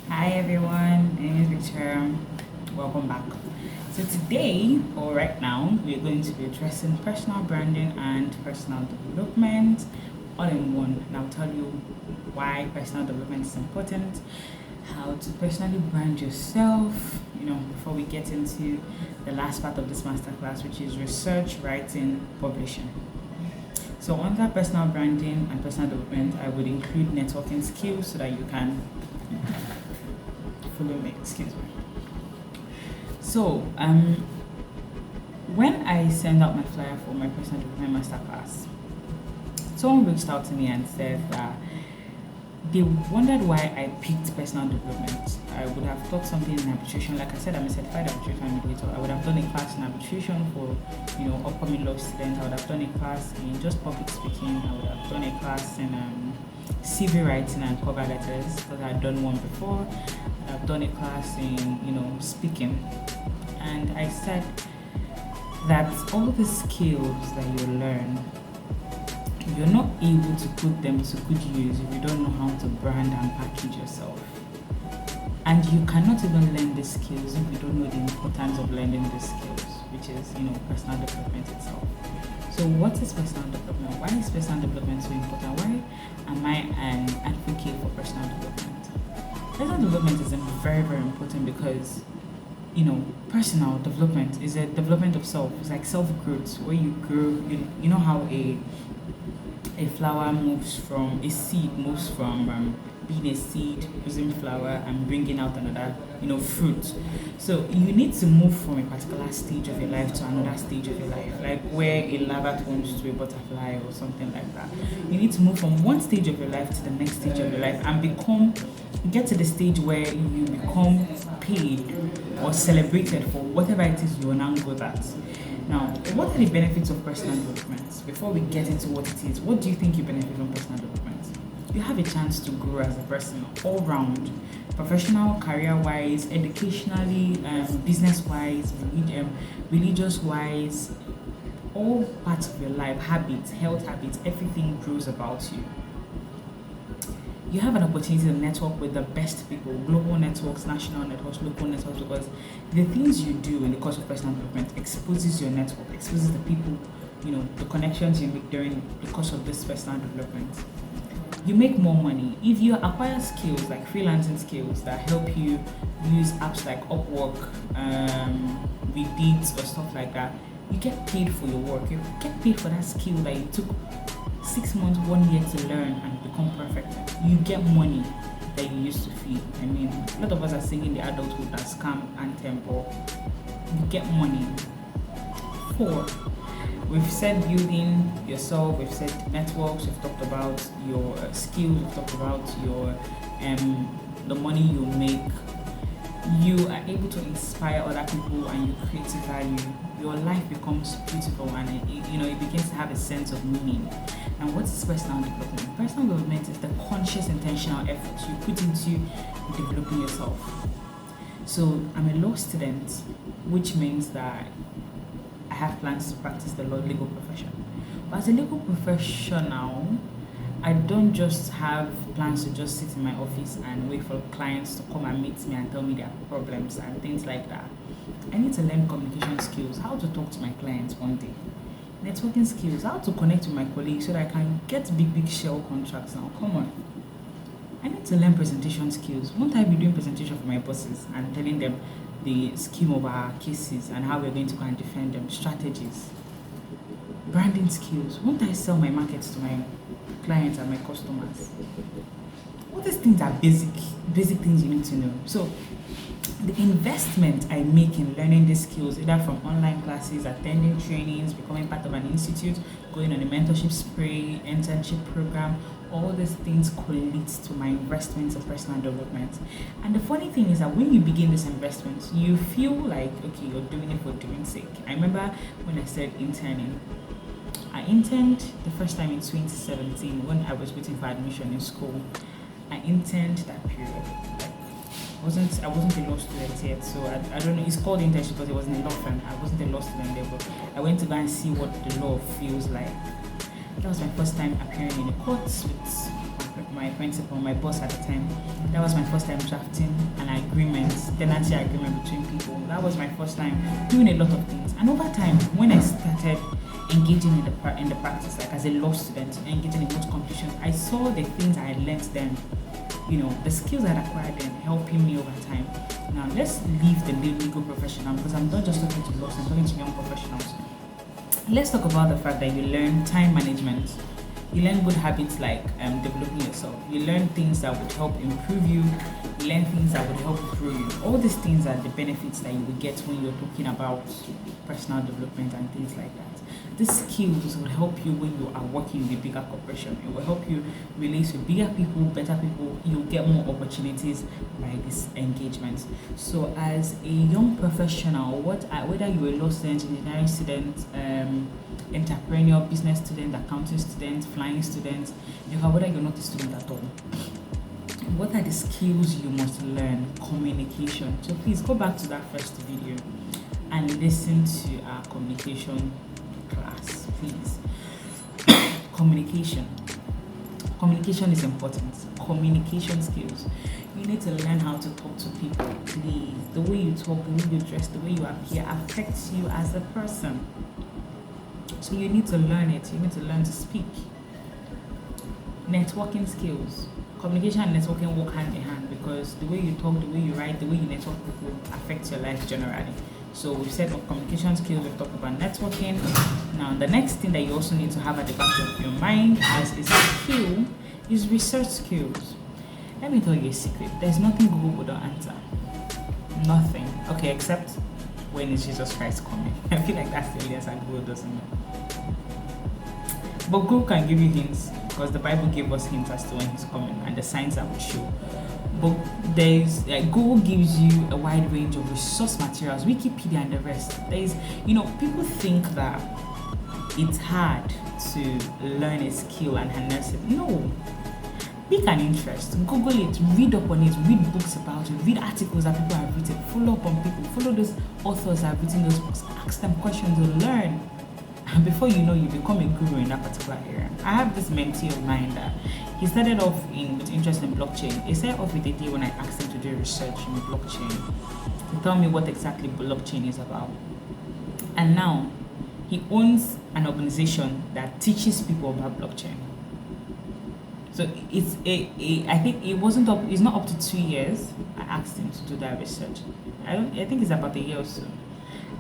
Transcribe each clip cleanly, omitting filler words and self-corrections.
Hi everyone, my name is Victoria. Welcome back. So today, or right now, we're going to be addressing personal branding and personal development all in one. And I'll tell you why personal development is important, how to personally brand yourself, before we get into the last part of this masterclass, which is research, writing, publishing. So under personal branding and personal development, I would include networking skills so that you can follow me. Excuse me. So when I send out my flyer for my personal development masterclass, someone reached out to me and said that they wondered why I picked personal development. I would have taught something in arbitration. Like I said, I'm a certified arbitration mediator. I would have done a class in arbitration for, upcoming law students. I would have done a class in just public speaking. I would have done a class in CV writing and cover letters because I had done one before. I've done a class in, speaking. And I said that all the skills that you learn, you're not able to put them to good use if you don't know how to brand and package yourself. And you cannot even learn the skills if you don't know the importance of learning the skills, which is, personal development itself. So what is personal development? Why is personal development so important? Why am I an advocate for personal development? Personal development is very, very important because, personal development is a development of self. It's like self-growth, where you grow. You know how a flower moves from a seed moves from being a seed, producing flower, and bringing out another, fruit. So you need to move from a particular stage of your life to another stage of your life, like where a larva turns to a butterfly or something like that. You need to move from one stage of your life to the next stage of your life and get to the stage where you become paid or celebrated for whatever it is you are now good at. Now, what are the benefits of personal development? Before we get into what it is, what do you think you benefit from personal development? You have a chance to grow as a person all round, professional, career-wise, educationally, business-wise, religious-wise, all parts of your life, habits, health habits, everything grows about you. You have an opportunity to network with the best people, global networks, national networks, local networks, because the things you do in the course of personal development exposes your network, exposes the people, the connections you make during the course of this personal development. You make more money. If you acquire skills like freelancing skills that help you use apps like Upwork, Reddit, or stuff like that, you get paid for your work. You get paid for that skill that you took 6 months, 1 year to learn and become perfect. You get money that you used to feel. I mean, a lot of us are singing the adulthood that scam anthem, or you get money. 4, we've said building yourself, we've said networks, we've talked about your skills, we've talked about your the money you make. You are able to inspire other people and you create value. Your life becomes beautiful and it begins to have a sense of meaning. And what is personal development? Personal development is the conscious, intentional effort you put into developing yourself. So I'm a law student, which means that I have plans to practice the legal profession. But as a legal professional, I don't just have plans to just sit in my office and wait for clients to come and meet me and tell me their problems and things like that. I need to learn communication skills, how to talk to my clients one day. Networking skills, how to connect with my colleagues so that I can get big shell contracts now. Come on. I need to learn presentation skills. Won't I be doing presentation for my bosses and telling them the scheme of our cases and how we're going to go and defend them, strategies? Branding skills. Won't I sell my markets to my clients and my customers? All these things are basic things you need to know. So the investment I make in learning these skills, either from online classes, attending trainings, becoming part of an institute, going on a mentorship spree, internship program, all these things collate to my investments in personal development. And the funny thing is that when you begin this investment, you feel like, okay, you're doing it for doing sake. I remember when I started interning. I interned the first time in 2017 when I was waiting for admission in school. I interned that period. I wasn't a law student yet, so I don't know. It's called internship, but it wasn't a law firm. I wasn't a law student there, but I went to go and see what the law feels like. That was my first time appearing in the courts with my principal, my boss at the time. That was my first time drafting an agreement, tenancy agreement between people. That was my first time doing a lot of things. And over time, when I started engaging in the practice, like as a law student, engaging in court competitions, I saw the things I had learned then, the skills I had acquired then helping me over time. Now let's leave the legal professional, because I'm not just talking to lawyers, I'm talking to young professionals. Let's talk about the fact that you learn time management. You learn good habits like developing yourself. You learn things that would help improve you. You learn things that would help grow you. All these things are the benefits that you will get when you're talking about personal development and things like that. These skills will help you when you are working in a bigger corporation. It will help you relate with bigger people, better people. You'll get more opportunities by this engagement. So as a young professional, whether you're a law student, engineering student, entrepreneur, business student, accounting student, flying student, whether you're not a student at all, what are the skills you must learn? Communication. So please go back to that first video and listen to our communication class, please. Communication is important. Communication skills. You need to learn how to talk to people, please. The way you talk, the way you dress, the way you appear affects you as a person. So you need to learn it. You need to learn to speak. Networking skills. Communication and networking work hand in hand, because the way you talk, the way you write, the way you network people affects your life generally. So we've said of communication skills, we've talked about networking. Now the next thing that you also need to have at the back of your mind as a skill is research skills. Let me tell you a secret. There's nothing Google would not answer. Nothing. Okay, except when is Jesus Christ coming? I feel like that's the only answer Google doesn't know. But Google can give you hints, because the Bible gave us hints as to when he's coming and the signs that will show. But Google gives you a wide range of resource materials, Wikipedia and the rest. People think that it's hard to learn a skill and harness it. No. Pick an interest, Google it, read up on it, read books about it, read articles that people have written, follow up on people, follow those authors that have written those books, ask them questions and learn. And before you know, you become a guru in that particular area. I have this mentee of mine that he started off with interest in blockchain. He started off with a day when I asked him to do research in blockchain, to tell me what exactly blockchain is about. And now he owns an organization that teaches people about blockchain. So I think it's not up to 2 years. I asked him to do that research. I think it's about a year or so.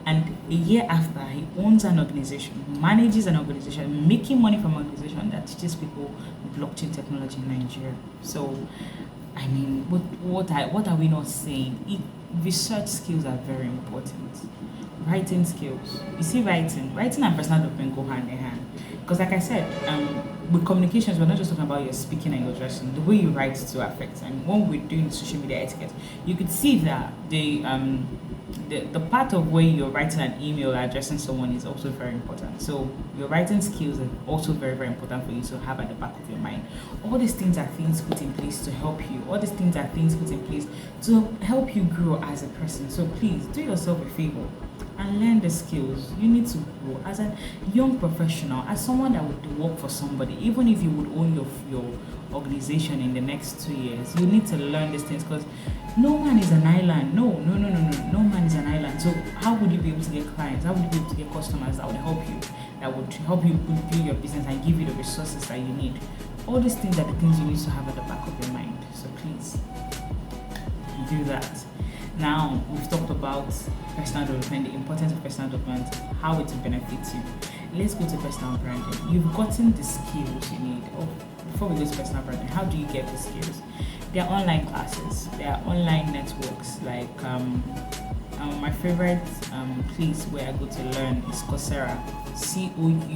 And a year after, he owns an organization, manages an organization, making money from an organization that teaches people blockchain technology in Nigeria. So, I mean, what are we not saying? Research skills are very important. Writing skills. You see, writing and personal development go hand in hand. Because like I said, with communications, we're not just talking about your speaking and your dressing. The way you write to affect. And when we're doing social media etiquette, you could see that the part of where you're writing an email or addressing someone is also very important. So your writing skills are also very, very important for you to have at the back of your mind. All these things are things put in place to help you. All these things are things put in place to help you grow as a person. So please do yourself a favor and learn the skills. You need to grow as a young professional, as someone that would work for somebody. Even if you would own your organization in the next 2 years, you need to learn these things, because no man is an island. No man is an island. So how would you be able to get clients? How would you be able to get customers that would help you build your business and give you the resources that you need? All these things are the things you need to have at the back of your mind. So please do that. Now we've talked about personal development, the importance of personal development, how it will benefit you. Let's go to personal branding. You've gotten the skills you need. Before we go to personal branding, how do you get the skills? There are online classes, there are online networks, like my favorite place where I go to learn is Coursera. Cousera.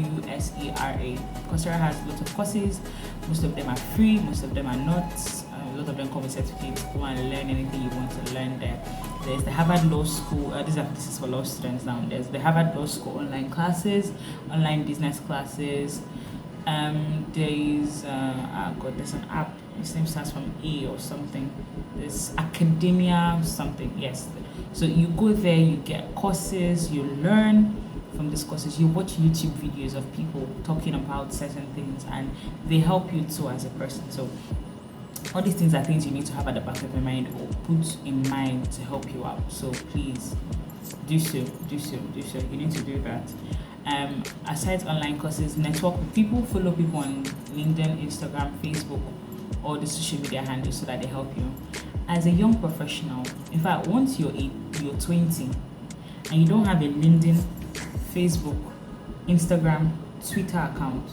Coursera has lots of courses. Most of them are free, most of them are not. A lot of them come with certificates. Go and learn anything you want to learn there. There's the Harvard Law School. This is for law students now. There's the Harvard Law School online classes, online business classes. There's an app. Its name starts from A or something. There's Academia something. Yes. So you go there, you get courses, you learn from these courses. You watch YouTube videos of people talking about certain things, and they help you too as a person. So all these things are things you need to have at the back of your mind or put in mind to help you out. So please do so, do so, do so. You need to do that. Aside online courses, network with people, follow people on LinkedIn, Instagram, Facebook, all the social media handles so that they help you. As a young professional, in fact, once you're 20 and you don't have a LinkedIn, Facebook, Instagram, Twitter account,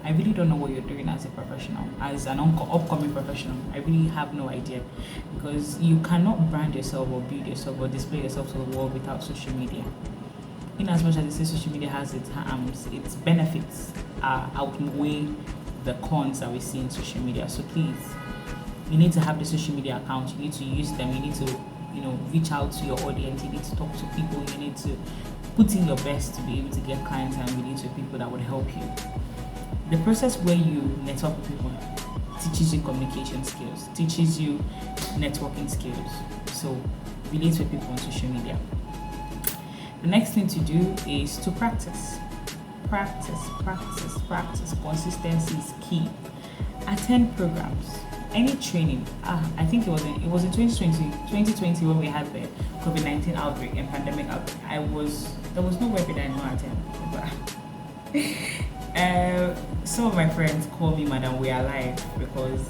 I really don't know what you're doing as a professional, as an upcoming professional. I really have no idea, because you cannot brand yourself or build yourself or display yourself to the world without social media. In as much as they say social media has its harms, its benefits outweigh the cons that we see in social media. So please, you need to have the social media account. You need to use them. You need to, reach out to your audience. You need to talk to people. You need to put in your best to be able to get clients and relate to people that would help you. The process where you network with people teaches you communication skills, teaches you networking skills. So relate with people on social media. The next thing to do is to practice. Practice. Consistency is key. Attend programs. Any training. I think it was in 2020 when we had the COVID-19 outbreak and pandemic outbreak. There was no webinar I not attend. Some of my friends call me Madam We Are Live, because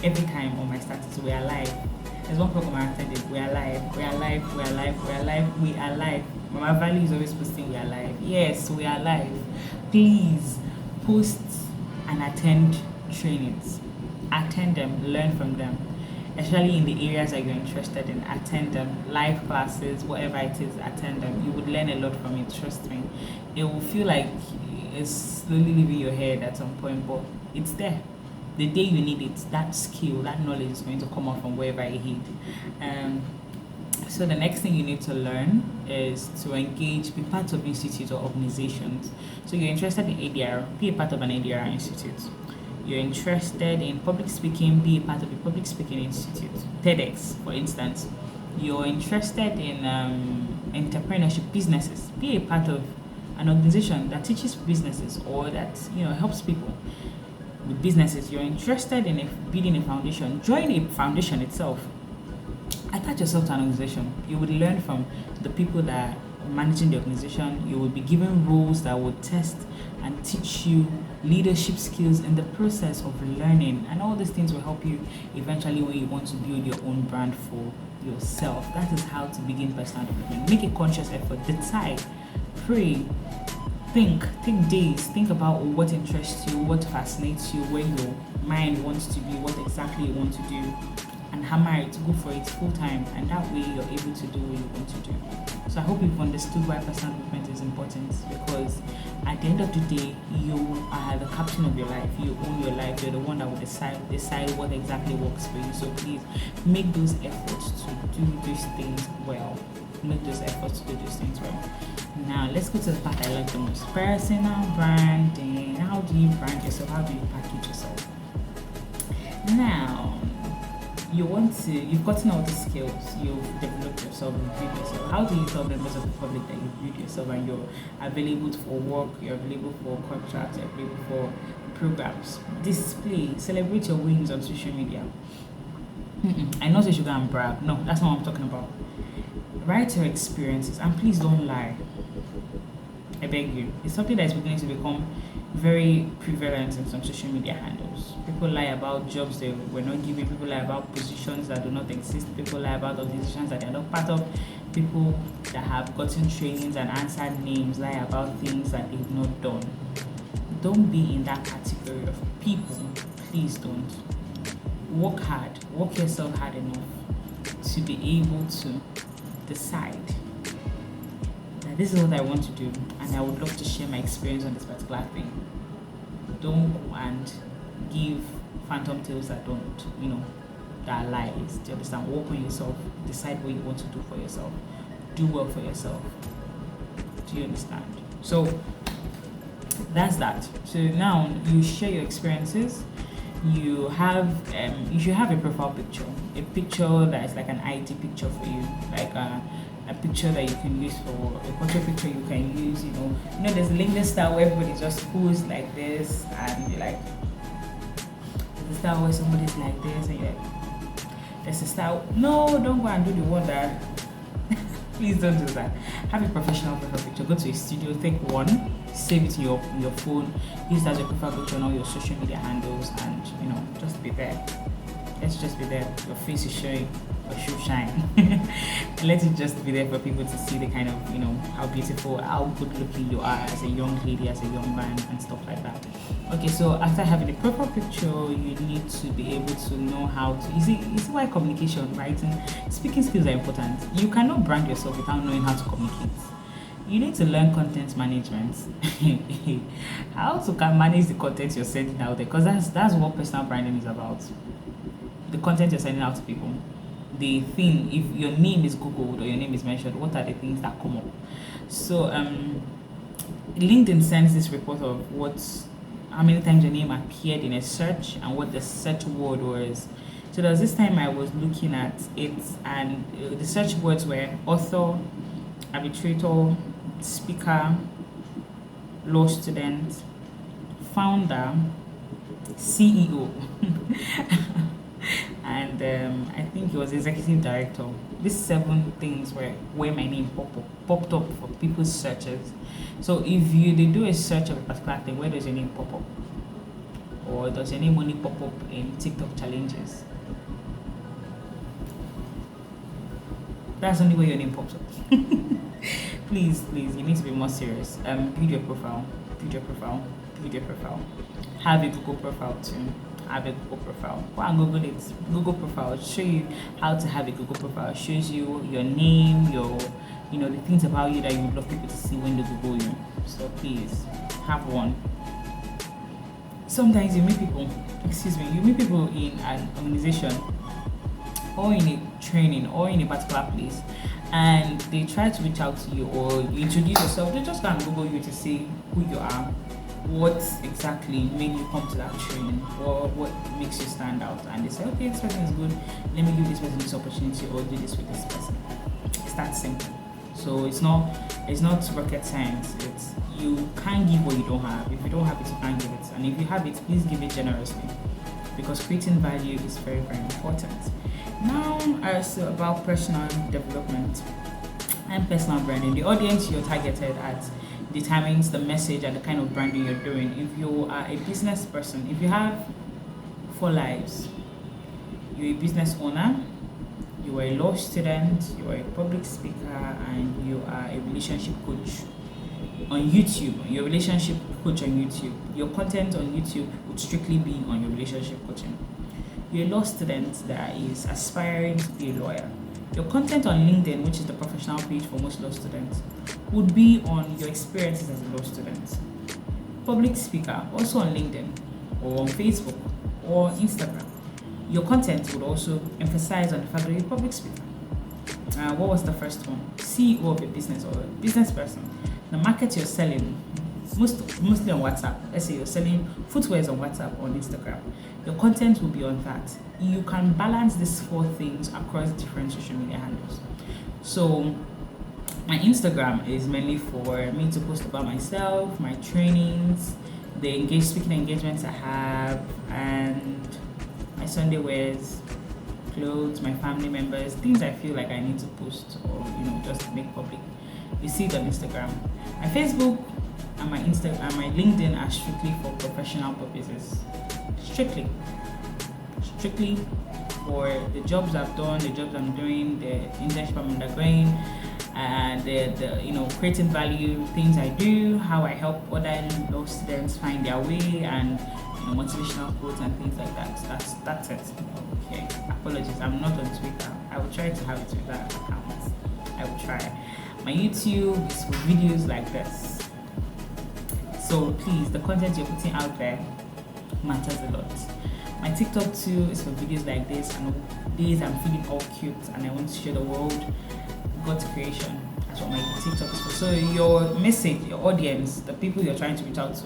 every time on my status we are live. There's one program I attended, we are live. Mama Valley is always posting we are live. Yes, we are live. Please post and attend trainings. Attend them, learn from them, especially in the areas that you're interested in. Attend them, live classes, whatever it is, attend them. You would learn a lot from it, trust me. It will feel like it's slowly leaving your head at some point, but it's there. The day you need it, that skill, that knowledge is going to come out from wherever it hid. So the next thing you need to learn is to engage, be part of institutes or organizations. So you're interested in ADR, be a part of an ADR institute. You're interested in public speaking, be a part of a public speaking institute. TEDx, for instance. You're interested in entrepreneurship, businesses, be a part of an organization that teaches businesses or that helps people with businesses. You're interested in building a foundation, join a foundation itself. Attach yourself to an organization. You would learn from the people that are managing the organization. You will be given roles that will test and teach you leadership skills in the process of learning, and all these things will help you eventually when you want to build your own brand for yourself. That is how to begin personal development. Make a conscious effort, decide, pray, think days, think about what interests you, what fascinates you, where your mind wants to be, what exactly you want to do, and hammer it, go for it full time, and that way you're able to do what you want to do. So I hope you've understood why personal development is important, because at the end of the day, you are the captain of your life. You own your life. You're the one that will decide what exactly works for you. So please make those efforts to do these things well. Make those efforts to do these things well. Now let's go to the part I like the most. Personal branding. How do you brand yourself? How do you package yourself? Now, you've gotten all the skills, you've developed yourself, you've built yourself. How do you tell members of the public that you've built yourself and you're available for work, you're available for contracts, you're available for programs? Display, celebrate your wins on social media. I know that you go and brag. No, that's not what I'm talking about. Write your experiences and please don't lie. I beg you. It's something that is beginning to become very prevalent in some social media handles. People lie about jobs they were not given. People lie about positions that do not exist. People lie about organizations that they are not part of. People that have gotten trainings and answered names lie about things that they've not done. Don't be in that category of people. Please don't. Work hard. Work yourself hard enough to be able to decide that this is what I want to do and I would love to share my experience on this particular thing. Don't go and give phantom tales that don't, that are lies. Do you understand? Work on yourself. Decide what you want to do for yourself. Do well for yourself. Do you understand? So that's that. So now you share your experiences. You should have a profile picture, a picture that is like an ID picture for you, like a picture that you can use for a portrait picture you can use, there's a LinkedIn style where everybody just poses like this and you're like, there's a style where somebody's like this and you're like, there's a style. No, don't go and do the one that please don't do that. Have a professional profile picture. Go to a studio, take one, save it in your phone, use that as your profile picture on all your social media handles, and just be there. Let's just be there. Your face is showing, your shoe shine. Let it just be there for people to see the kind of how beautiful, how good looking you are as a young lady, as a young man, and stuff like that. Okay, so after having a profile picture, you need to be able to know how to. You see why communication, writing, speaking skills are important. You cannot brand yourself without knowing how to communicate. You need to learn content management. How to manage the content you're sending out there, because that's what personal branding is about. The content you're sending out to people. The thing, if your name is googled or your name is mentioned, what are the things that come up? So LinkedIn sends this report of how many times your name appeared in a search and what the search word was. So there was this time I was looking at it, and the search words were author, arbitrator, speaker, law student, founder, CEO. And I think he was executive director. These 7 things were where my name popped up for people's searches. So if they do a search of a particular thing, where does your name pop up? Or does your name only pop up in TikTok challenges? That's only where your name pops up. Please, you need to be more serious. Build your profile. Have a Google profile too. Have a Google profile. Go and Google it. Google profile will show you how to have a Google profile. It shows you your name, the things about you that you would love people to see when they Google you. So please have one. Sometimes you meet people in an organization or in a training or in a particular place, and they try to reach out to you or you introduce yourself. They just can't Google you to see who you are, what exactly made you come to that training, or what makes you stand out, and they say, okay, this person is good, let me give this person this opportunity or do this with this person. It's that simple. So it's not rocket science. It's you can't give what you don't have. If you don't have it, you can't give it, and if you have it, please give it generously, because creating value is very, very important. Now, as about personal development and personal branding, the audience you're targeted at determines the message and the kind of branding you're doing. If you are a business person, if you have 4 lives, you're a business owner, you are a law student, you are a public speaker, and you are a relationship coach on YouTube. Your relationship coach on YouTube. Your content on YouTube would strictly be on your relationship coaching. You're a law student that is aspiring to be a lawyer. Your content on LinkedIn, which is the professional page for most law students, would be on your experiences as a law student. Public speaker, also on LinkedIn or on Facebook or Instagram. Your content would also emphasize on the fact that you're a public speaker. What was the first one? CEO of a business or a business person. The market you're selling, mostly on WhatsApp. Let's say you're selling footwear on WhatsApp or on Instagram. Your content will be on that. You can balance these 4 things across different social media handles. So my Instagram is mainly for me to post about myself, my trainings, the speaking engagements I have, and my Sunday wears, clothes, my family members, things I feel like I need to post or just make public. You see it on Instagram. My Facebook and my LinkedIn are strictly for professional purposes. Strictly for the jobs I've done, the jobs I'm doing, the internship I'm undergoing, and the creating value, things I do, how I help other law students find their way, and motivational quotes and things like that. That's it. Okay. Apologies, I'm not on Twitter. I will try to have a Twitter account. I will try. My YouTube is for videos like this. So please, the content you're putting out there matters a lot. My TikTok too is for videos like this, and days I'm feeling all cute and I want to show the world God's creation. That's what my TikTok is for. So your message, your audience, the people you're trying to reach out to,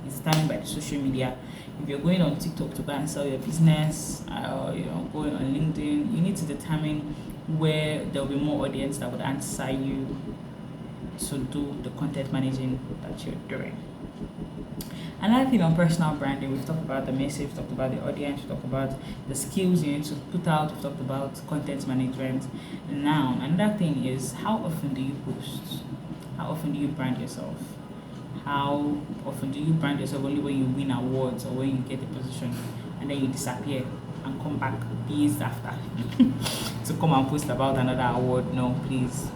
is determined by the social media. If you're going on TikTok to go and sell your business, or going on LinkedIn, you need to determine where there will be more audience that would answer you to do the content managing that you're doing. Another thing on personal branding, we've talked about the message, we've talked about the audience, we've talked about the skills you need to put out, we've talked about content management. Now, another thing is, how often do you post? How often do you brand yourself? How often do you brand yourself only when you win awards or when you get a position and then you disappear and come back years after to come and post about another award? No, please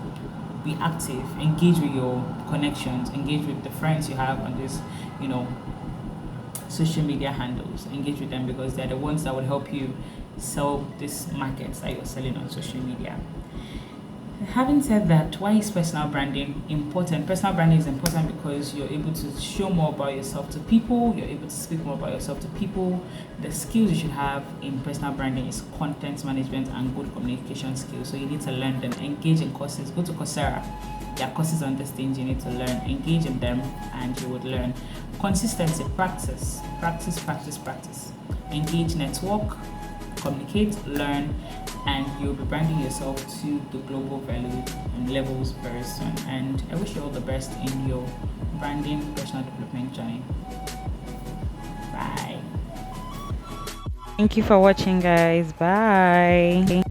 be active, engage with your connections, engage with the friends you have on this, social media handles. Engage with them because they're the ones that will help you sell these markets that you're selling on social media. Having said that, why is personal branding important? Personal branding is important because you're able to show more about yourself to people, you're able to speak more about yourself to people. The skills you should have in personal branding is content management and good communication skills. So you need to learn them, engage in courses, go to Coursera. There are courses on these things you need to learn, engage in them, and you would learn. Consistency, practice, practice, practice, practice. Engage, network, communicate, learn, and you'll be branding yourself to the global value and levels very soon. And I wish you all the best in your branding personal development journey. Bye. Thank you for watching, guys. Bye.